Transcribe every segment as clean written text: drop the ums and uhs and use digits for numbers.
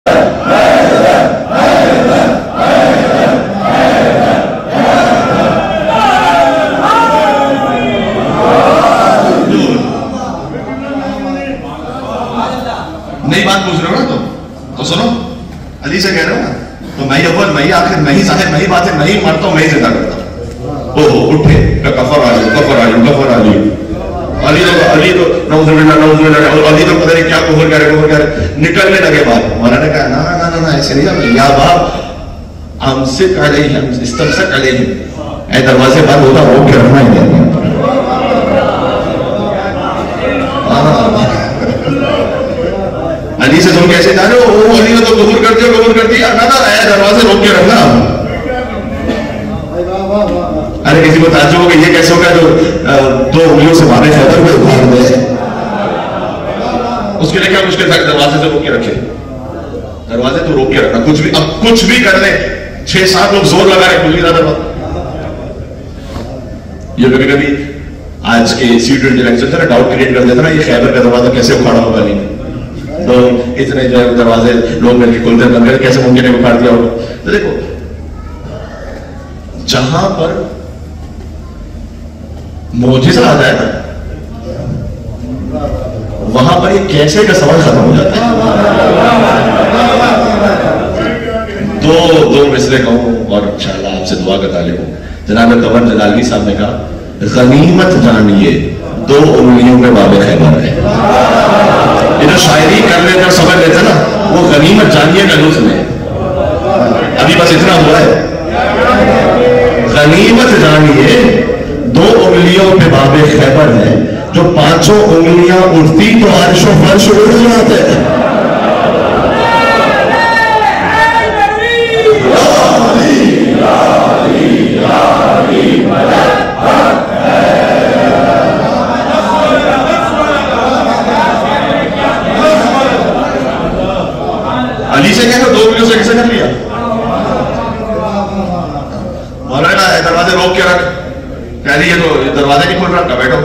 नई बात पूछ रहे हो ना तुम, तो सुनो, अली से कह रहे हो ना, तो मैं ही अव्वल, मैं ही आखिर, मैं ही जाहिर, मैं ही बातिन, मैं ही मरता हूँ, मैं ही जिंदा करता हूँ। ओहो उठे, कफर आ जाओ, कफर आ जाओ, कफर आ जाओ। अली तो नौजुबिल्लाह नौजुबिल्लाह, अली तो पता नहीं क्या कुफर करे, निकलने लगे बात। मौलाना ने कहा ना ना ना ना ऐसे नहीं, या बाप अमसिक अलैहिम, इस्तमसिक अलैहिम, ऐ दरवाजे बंद होता रोक के रखना ही नहीं। अली से तुम कैसे जाने हो, अली ने तो कबूल कर दिया, कबूल कर दिया ना ना, ऐ दरवाजे रोक के रखना। अरे किसी को ताज्जुब हो कि ये कैसे होगा जो 2 उंगलियों से मारे खैबर में उखाड़ दे, उसके लिए क्या मुश्किल था, दरवाजे से रोक के रखे, दरवाजे तो रोक के रखना, कुछ भी, अब कुछ भी कर ले, 6-7 लोग जोर लगा रहे, खुल नहीं रहा दरवाजा। ये कभी कभी आज के सीट इंटेलेक्चुअल थे ना, डाउट क्रिएट कर देता ना, ये खैबर का दरवाजा कैसे उखाड़ा होगा, नहीं तो इतने जो दरवाजे लोग मिलकर खुलते बंद कर, कैसे मुमकिन है उखाड़ दिया होगा। तो देखो, जहां पर मौजिज़ा आ जाए ना, वहां पर ये कैसे का सवाल खत्म हो जाता है। दो मिसरे कहूं और इंशाअल्लाह आपसे दुआ का तालिब हूं। जनाब कमर जलाली साहब ने कहा, गनीमत जानिए 2 उंगलियों में बाबे खैबर है। ये जो शायरी कर लेते और समझ लेते ना, वो गनीमत जानिए का लुत्फ में। अभी बस इतना हुआ है, गनीमत जानिए 2 उंगलियों पे बाबे खैबर है, जो 5 उंगलियां उठती तो अर्श व फर्श उड़ जाते हैं। अली से क्या 2 उंगलियों से कैसे कर लिया? मौलाना दरवाजे रोक के रख, कह रही है तो दरवाजे नहीं खोल रहा, बैठो।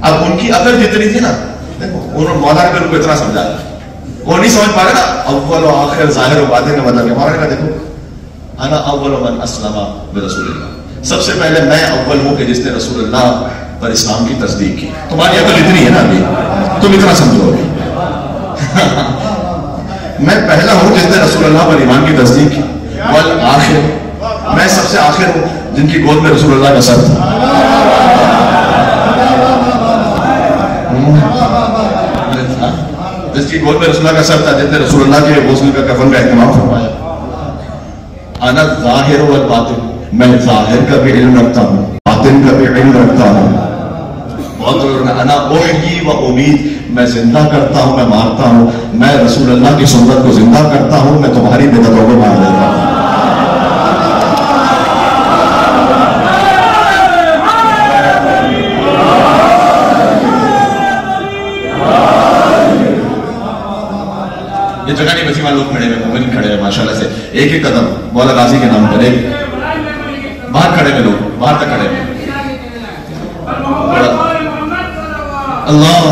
अब उनकी अकल जितनी थी ना, देखो उन्होंने मौलाना ने उनको इतना समझा, वो नहीं समझ पा रहे ना, अव्वल और आखिर जाहिर और बातिन का मतलब क्या। मौलाना ने देखो, अना अव्वल मन अस्लमा बिरसूलिल्लाह, सबसे पहले मैं अव्वल हूं कि जिसने रसूलुल्लाह पर इस्लाम की तस्दीक की। तुम्हारी अकल इतनी है ना, अभी तुम इतना समझो। मैं पहला हूं जिसने रसूलुल्लाह पर ईमान की तस्दीक की, वल आखिर, मैं सबसे आखिर हूं जिनकी गोद में रसूलुल्लाह का सर था। जिसकी गोद में रसूलुल्लाह का सर था, जिसने रसूलुल्लाह के गुस्ल का कफन का इहतमाम फरमाया। अना ज़ाहिर वल बातिन, मैं ज़ाहिर का भी इल्म रखता हूं, बातिन का भी इल्म रखता हूं। अना उहयी व उमीद, मैं जिंदा करता हूं, मैं मारता हूं, मैं रसूलुल्लाह की सुन्नत को जिंदा करता हूं, मैं तुम्हारी बिदअतों को मार देता हूं। ये जगह नहीं बची, वहां लोग खड़े हैं, मोमिन खड़े हैं माशाल्लाह से, एक एक कदम मौला गाजी के नाम पर, बाहर खड़े हैं लोग, बाहर तक खड़े हैं। अल्लाह